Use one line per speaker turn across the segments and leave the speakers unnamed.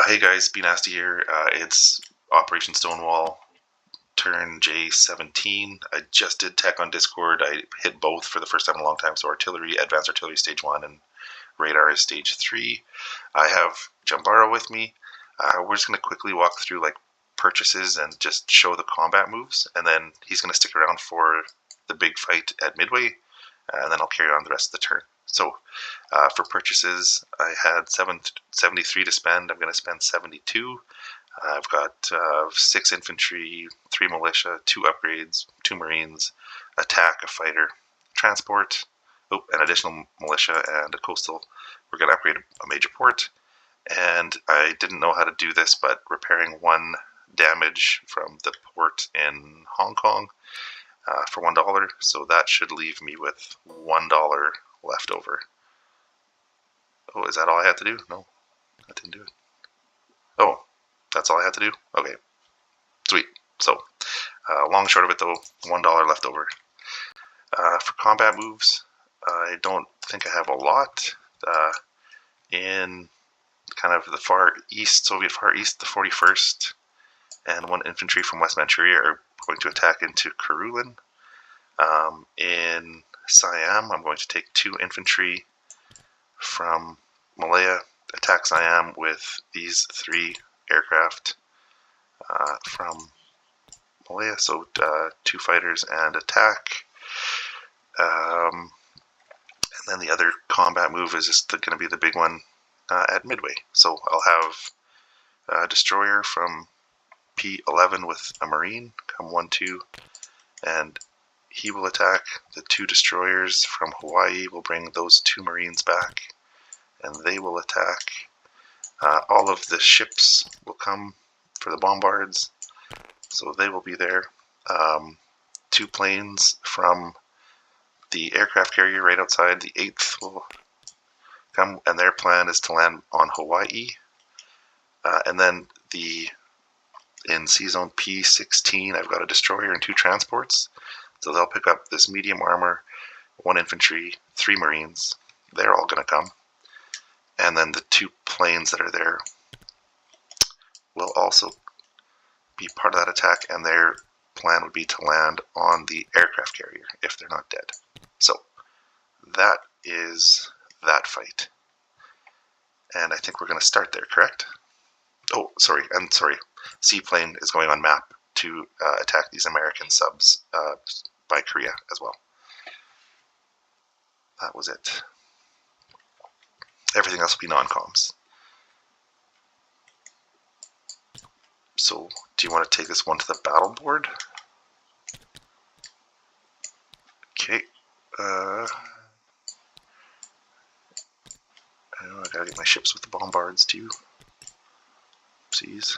Hey guys, Be Nasty here. It's Operation Stonewall, turn J17. I just did tech on Discord. I hit both for the first time in a long time. So artillery, advanced artillery stage 1 and radar is stage 3. I have Jambara with me. We're just going to quickly walk through like purchases and just show the combat moves. And then he's going to stick around for the big fight at midway. And then I'll carry on the rest of the turn. So for purchases, I had 73 to spend. I'm going to spend 72. I've got 6 infantry, 3 militia, 2 upgrades, 2 marines, attack, a fighter, transport, an additional militia, and a coastal. We're going to upgrade a major port. And I didn't know how to do this, but repairing 1 damage from the port in Hong Kong for $1. So that should leave me with $1 left over. Oh, is that all I had to do? No, I didn't do it. Oh, that's all I had to do? Okay, sweet. So, long short of it though, $1 left over. For combat moves, I don't think I have a lot. In kind of the far east, Soviet far east, the 41st and 1 infantry from West Manchuria are going to attack into Karulin. In Siam, I'm going to take 2 infantry from Malaya, attack Siam with these 3 aircraft from Malaya, so 2 fighters and attack. And then the other combat move is just going to be the big one at midway. So I'll have a destroyer from P11 with a marine, come 1-2, and he will attack. The 2 destroyers from Hawaii will bring those 2 marines back, and they will attack. All of the ships will come for the bombards, so they will be there. 2 planes from the aircraft carrier right outside, the 8th will come, and their plan is to land on Hawaii. And then in C-Zone P16, I've got a destroyer and 2 transports. So they'll pick up this medium armor, 1 infantry, 3 marines. They're all going to come. And then the 2 planes that are there will also be part of that attack, and their plan would be to land on the aircraft carrier if they're not dead. So that is that fight. And I think we're going to start there, correct? Oh, sorry, Seaplane is going on map to attack these American subs by Korea as well. That was it. Everything else will be non-coms. So, do you want to take this one to the battle board? Okay. I gotta get my ships with the bombards too. Oopsies.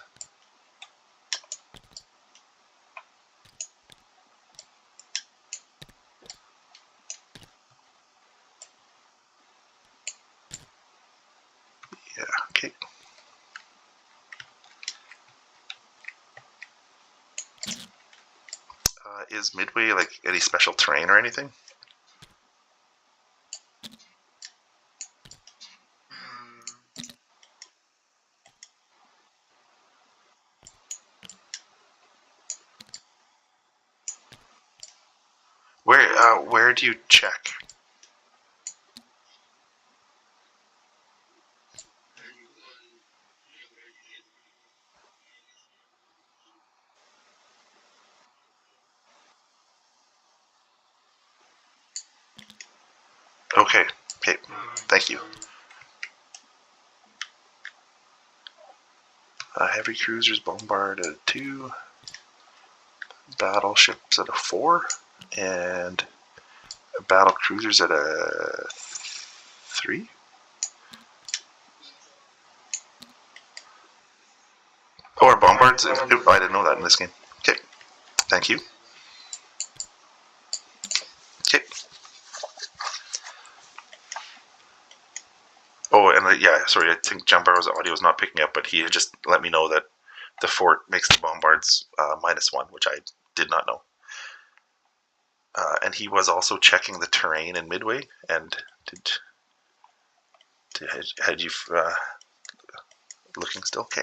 Yeah, okay. Is Midway like any special terrain or anything? Where do you check? Okay, thank you. Heavy cruisers bombard at a 2, battleships at a 4, and battle cruisers at a 3. Oh, are bombards? I didn't know that in this game. Okay, thank you. Okay. Oh, and yeah, sorry, I think John Barrow's audio is not picking up, but he had just let me know that the fort makes the bombards -1, which I did not know. And he was also checking the terrain in Midway, and had you Looking still okay.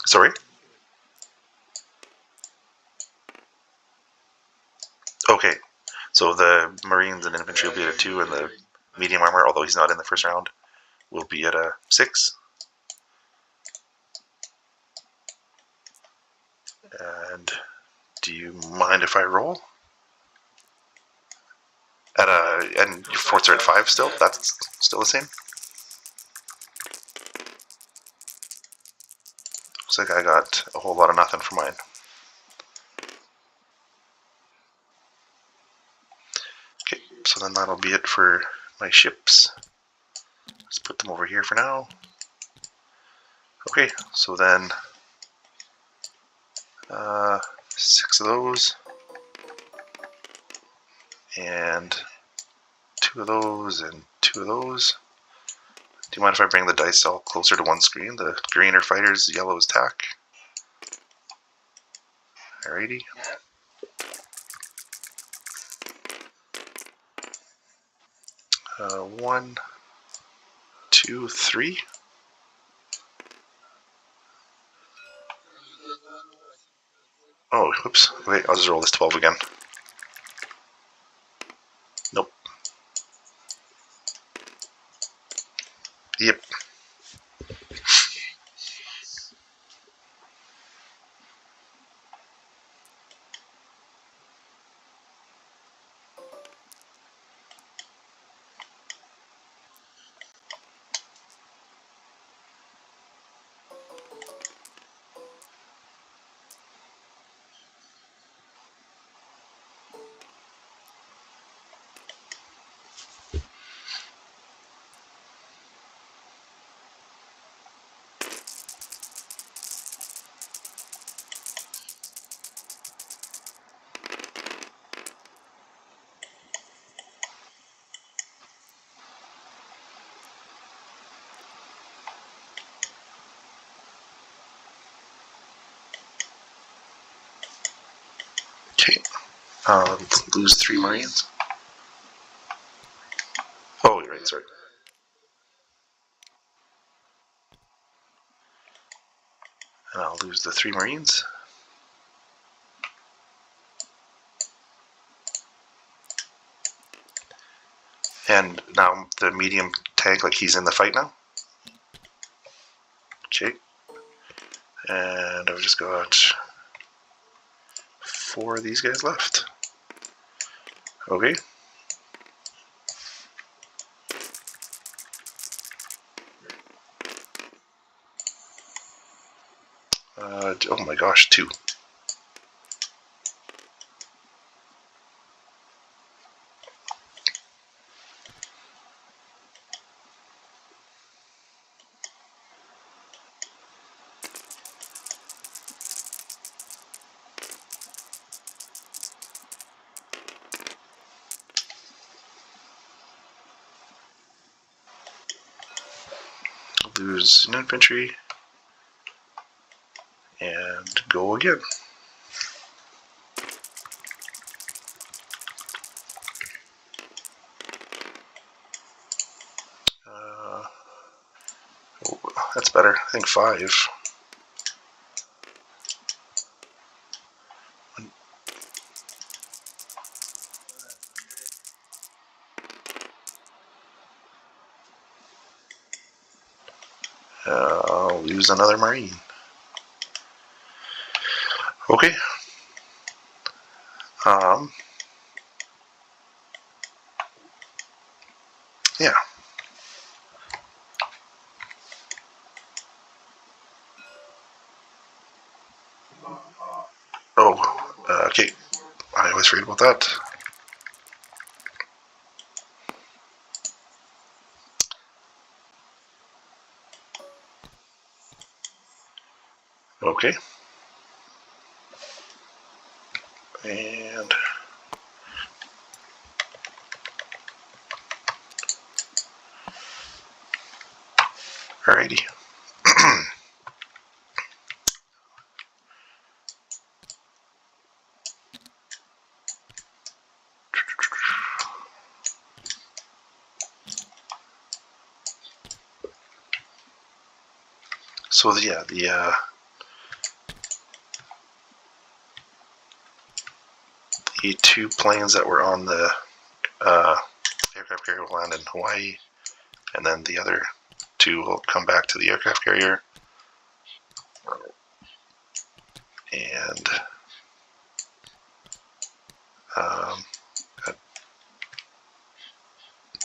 Sorry? Okay, so the Marines and infantry will be at a 2, and the medium armor, although he's not in the first round, will be at a 6. And do you mind if I roll? And your forts are at 5 still? That's still the same? Looks like I got a whole lot of nothing for mine. Okay, so then that'll be it for my ships. Let's put them over here for now. Okay, so then 6 of those, and 2 of those, and 2 of those. Do you mind if I bring the dice all closer to one screen? The green are fighters, the yellow is tack. Alrighty. One, two, three. Oh, whoops. Wait, I'll just roll this 12 again. Nope. Yep. Okay. Lose 3 Marines. Oh, you're right, sorry. And I'll lose the 3 Marines. And now the medium tank, like he's in the fight now. Okay. And I've just got 4 of these guys left. Okay. Oh my gosh, 2. Lose an infantry. And go again. Oh, that's better. I think 5. I'll use another Marine. Okay. Yeah. Oh, okay. I always forget about that. Okay. And alrighty. So yeah, the two planes that were on the aircraft carrier will land in Hawaii, and then the other two will come back to the aircraft carrier. And got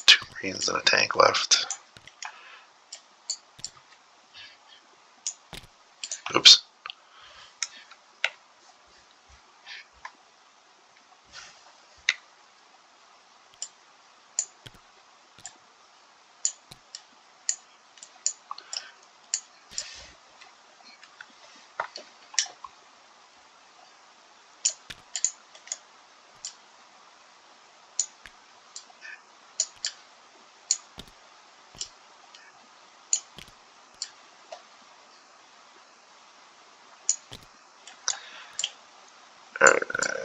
2 Marines and a tank left. Oops.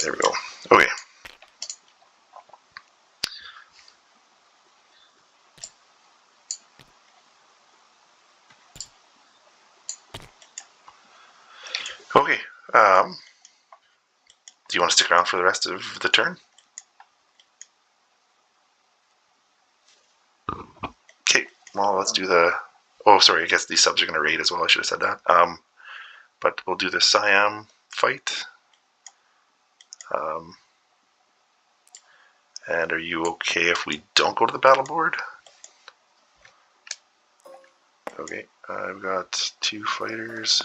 There we go. Okay. Okay. Do you want to stick around for the rest of the turn? Okay. Well, let's do the. Oh, sorry. I guess these subs are going to raid as well. I should have said that. But we'll do the Siam fight. And are you okay if we don't go to the battle board? Okay. I've got 2 fighters.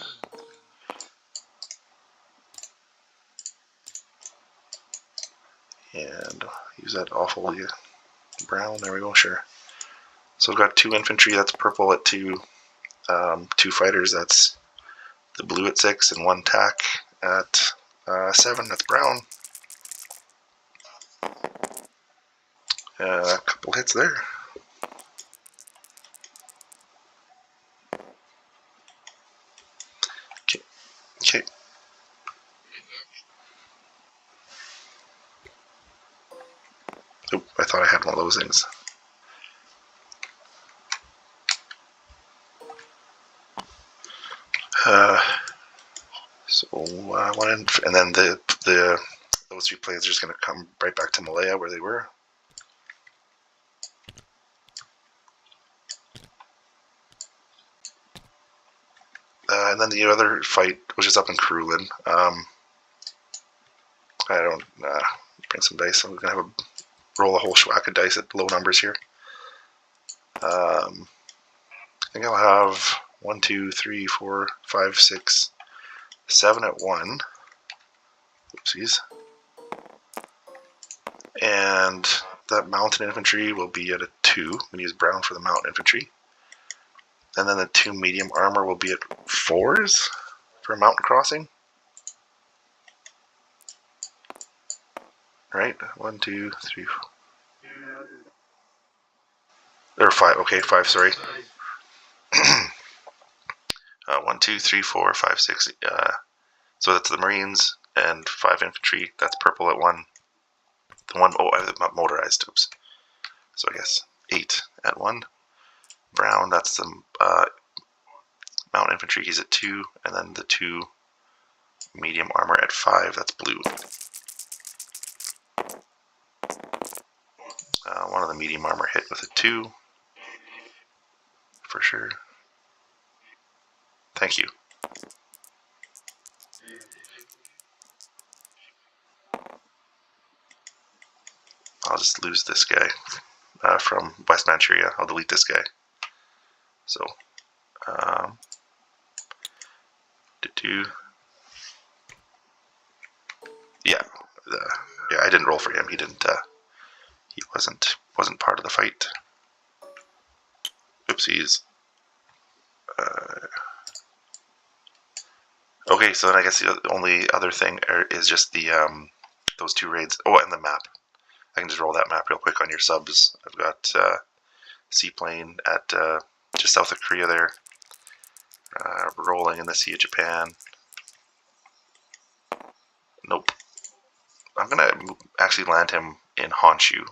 And use that awful brown. There we go. Sure. So I've got 2 infantry. That's purple at 2. 2 fighters. That's the blue at 6, and 1 tack at 7. That's brown. A couple hits there. Okay. Oh, I thought I had one of those things. So one and then those 3 planes are just going to come right back to Malaya where they were. And then the other fight was just up in Krulin. I don't bring some dice. I'm going to have roll a whole schwack of dice at low numbers here. I think I'll have 1, 2, 3, 4, 5, 6, 7 at 1. Oopsies. And that mountain infantry will be at a 2. I'm going to use brown for the mountain infantry. And then the 2 medium armor will be at 4s for a mountain crossing. Right? 1, 2, 3, 4. Or 5. Okay, 5, sorry. 1, 2, 3, 4, 5, 6. So that's the Marines and 5 infantry. That's purple at 1. The one, oh, I have motorized. Oops. So I guess 8 at 1. Brown, that's the mountain infantry. He's at 2. And then the 2 medium armor at 5. That's blue. One of the medium armor hit with a 2. For sure. Thank you. I'll just lose this guy from West Manchuria. I'll delete this guy. So, yeah, yeah. I didn't roll for him. He didn't. He wasn't part of the fight. Oopsies. Okay, so then I guess the only other thing is just the those two raids. Oh, and the map. I can just roll that map real quick on your subs. I've got seaplane at just south of Korea there, rolling in the Sea of Japan. Nope. I'm gonna actually land him in Honshu,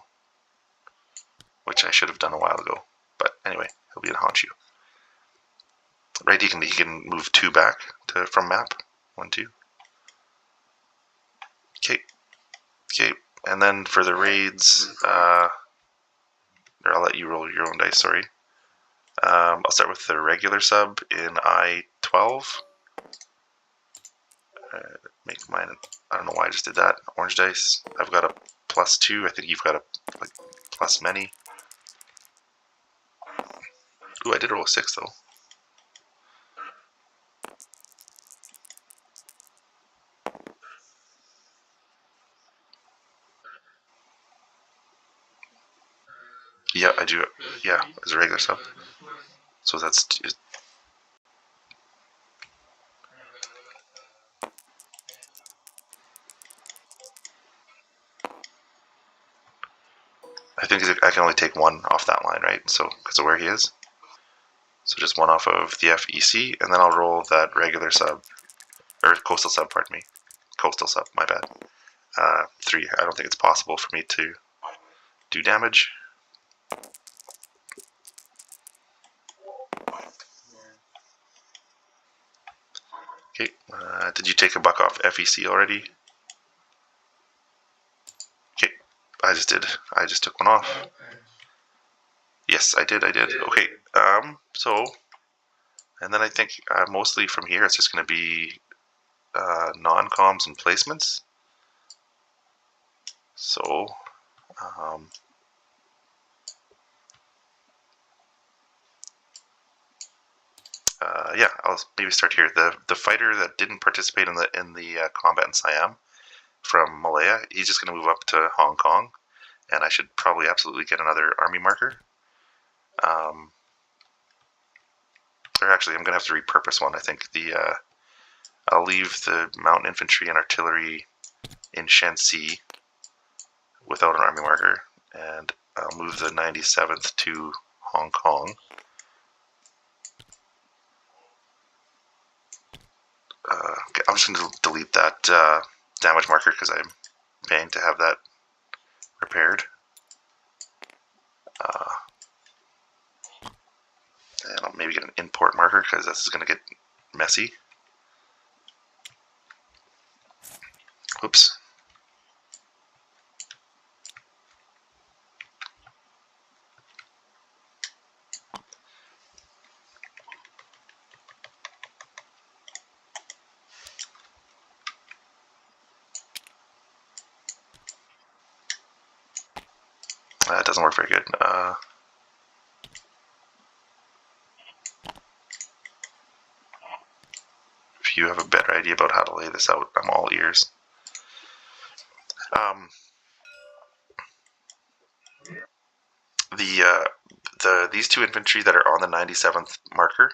which I should have done a while ago. But anyway, he'll be in Honshu. Right, he can move 2 back from map. 1, 2. Okay. And then for the raids, or I'll let you roll your own dice. Sorry. I'll start with the regular sub in I-12. Make mine. I don't know why I just did that. Orange dice. I've got a +2. I think you've got a plus many. Ooh, I did roll a 6 though. Yeah, I do. Yeah, as a regular sub. So that's. I think I can only take 1 off that line, right? So because of where he is. So just 1 off of the FEC, and then I'll roll that regular sub, or coastal sub. Pardon me, coastal sub. My bad. 3. I don't think it's possible for me to do damage. Okay. Did you take a buck off FEC already? Okay. I just did. I just took 1 off. Yes, I did. Okay. So, and then I think mostly from here it's just going to be non-comms and placements. So, yeah, I'll maybe start here. The fighter that didn't participate in the combat in Siam from Malaya, he's just going to move up to Hong Kong, and I should probably absolutely get another army marker. Or actually, I'm going to have to repurpose one. I think I'll leave the mountain infantry and artillery in Shenxi without an army marker, and I'll move the 97th to Hong Kong. Okay, I'm just going to delete that damage marker because I'm paying to have that repaired. And I'll maybe get an import marker because this is going to get messy. Oops. That doesn't work very good. If you have a better idea about how to lay this out, I'm all ears. These 2 infantry that are on the 97th marker,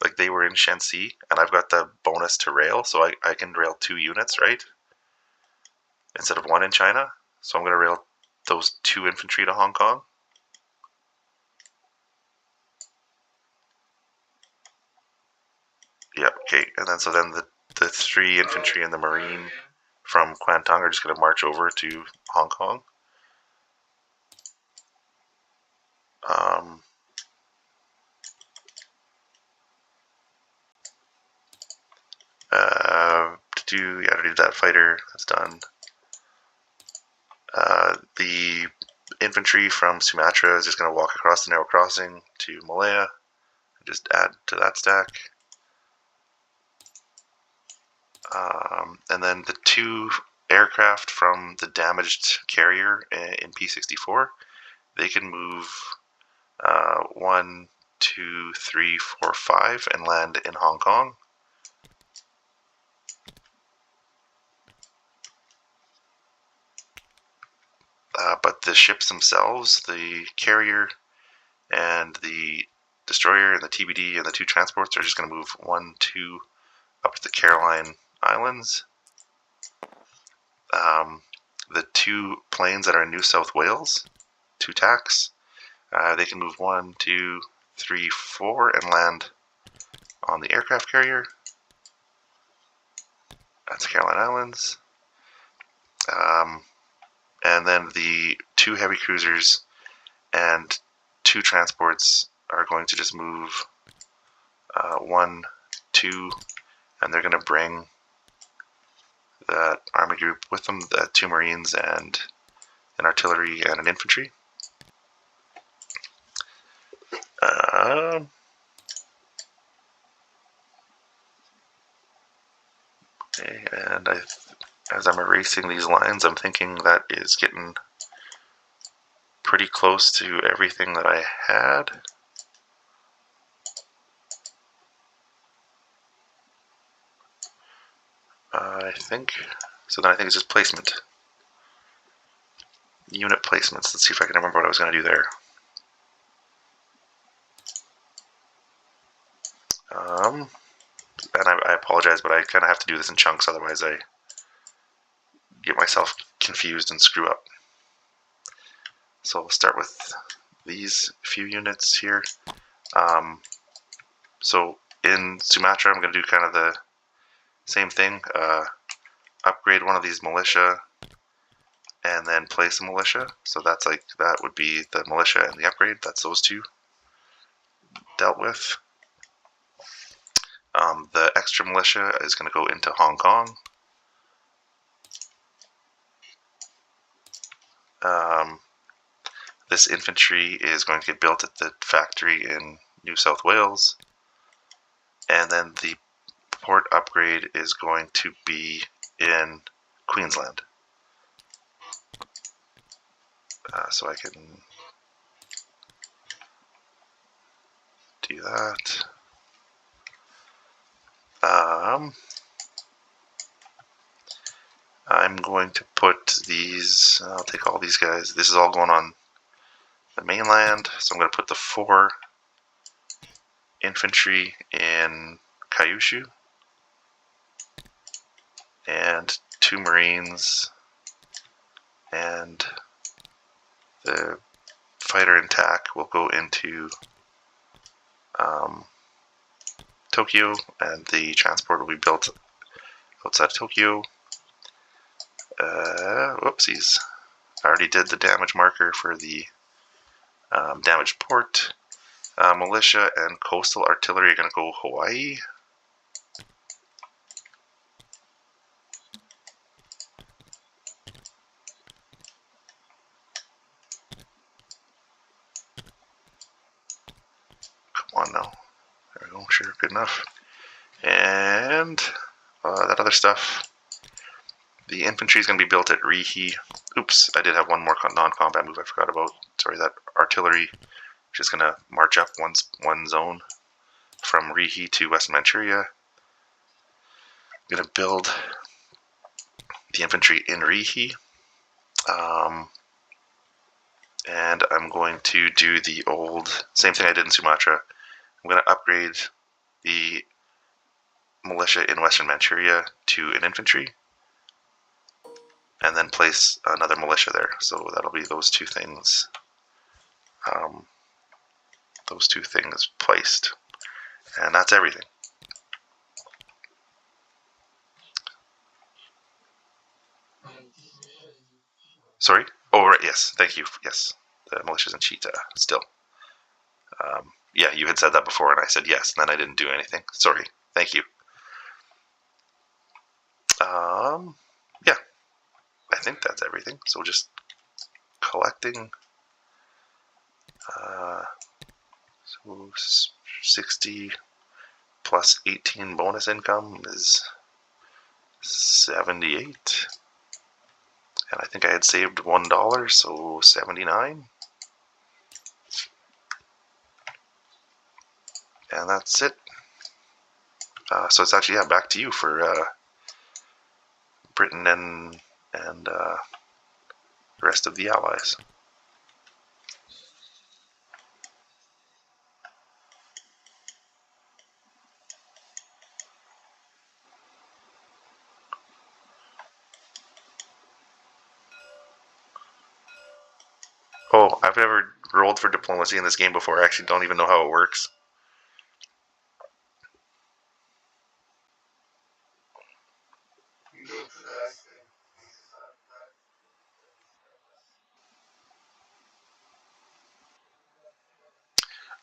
like they were in Shenxi, and I've got the bonus to rail, so I can rail 2 units, right? Instead of 1 in China. So I'm going to rail those 2 infantry to Hong Kong. Yep, okay. And then so then the 3 infantry and the marine from Kwantong are just going to march over to Hong Kong. I already did that fighter. That's done. The infantry from Sumatra is just going to walk across the narrow crossing to Malaya. Just add to that stack. And then the 2 aircraft from the damaged carrier in P-64, they can move 1, 2, 3, 4, 5 and land in Hong Kong. But the ships themselves, the carrier and the destroyer and the TBD and the 2 transports are just going to move 1, 2 up to the Caroline Islands. the 2 planes that are in New South Wales, 2 tacks. They can move 1, 2, 3, 4 and land on the aircraft carrier. That's Caroline Islands. And then the 2 heavy cruisers and 2 transports are going to just move 1, 2, and they're going to bring that army group with them, the 2 Marines and an artillery and an infantry. Okay, and as I'm erasing these lines, I'm thinking that is getting pretty close to everything that I had. I think, so then I think it's just placement. Unit placements. Let's see if I can remember what I was going to do there. And I apologize, but I kind of have to do this in chunks, otherwise I get myself confused and screw up. So we'll start with these few units here. So in Sumatra, I'm going to do kind of the same thing. Upgrade one of these militia and then place a militia. So that's like, that would be the militia and the upgrade. That's those 2 dealt with. The extra militia is going to go into Hong Kong. This infantry is going to get built at the factory in New South Wales. And then the port upgrade is going to be in Queensland. So I can do that. I'm going to put these, I'll take all these guys. This is all going on the mainland, so I'm going to put the 4 infantry in Kyushu and 2 Marines, and the fighter and TAC will go into Tokyo, and the transport will be built outside Tokyo. Whoopsies. I already did the damage marker for the damaged port. Militia and coastal artillery are going to go Hawaii. Come on now. There we go. Sure, good enough. And that other stuff. The infantry is going to be built at Rihi. Oops, I did have one more non-combat move I forgot about. Sorry, that artillery, which is going to march up one zone from Rihi to Western Manchuria. I'm going to build the infantry in Rihi. And I'm going to do the old, same thing I did in Sumatra. I'm going to upgrade the militia in Western Manchuria to an infantry, and then place another militia there. So that'll be those 2 things. Those 2 things placed. And that's everything. Sorry? Oh, right, yes. Thank you. Yes. The militia's in Cheetah still. Yeah, you had said that before, and I said yes, and then I didn't do anything. Sorry. Thank you. Yeah. I think that's everything. So just collecting. So 60 plus 18 bonus income is 78. And I think I had saved $1, so 79. And that's it. So it's actually, yeah, back to you for Britain and the rest of the Allies. I've never rolled for diplomacy in this game before. I actually don't even know how it works.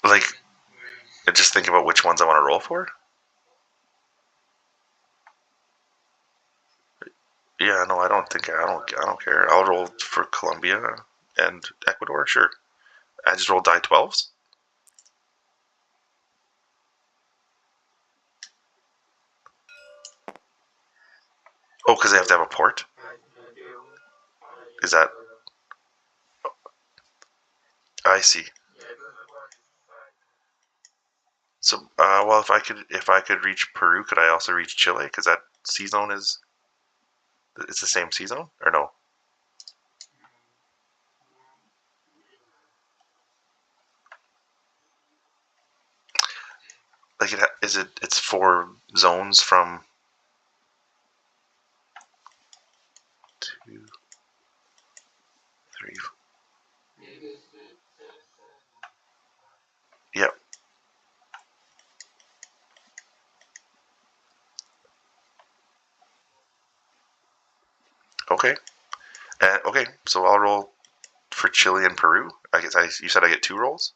Like, just think about which ones I want to roll for. Yeah, no, I don't care. I'll roll for Colombia and Ecuador. Sure. I just roll die 12s. Oh, because they have to have a port. Is that? I see. So, well, if I could reach Peru, could I also reach Chile? Because that C zone is it's the same C zone, or no? Like is it? It's 4 zones from 2, 3. Yep. Okay. Okay. So I'll roll for Chile and Peru. I guess you said I get 2 rolls.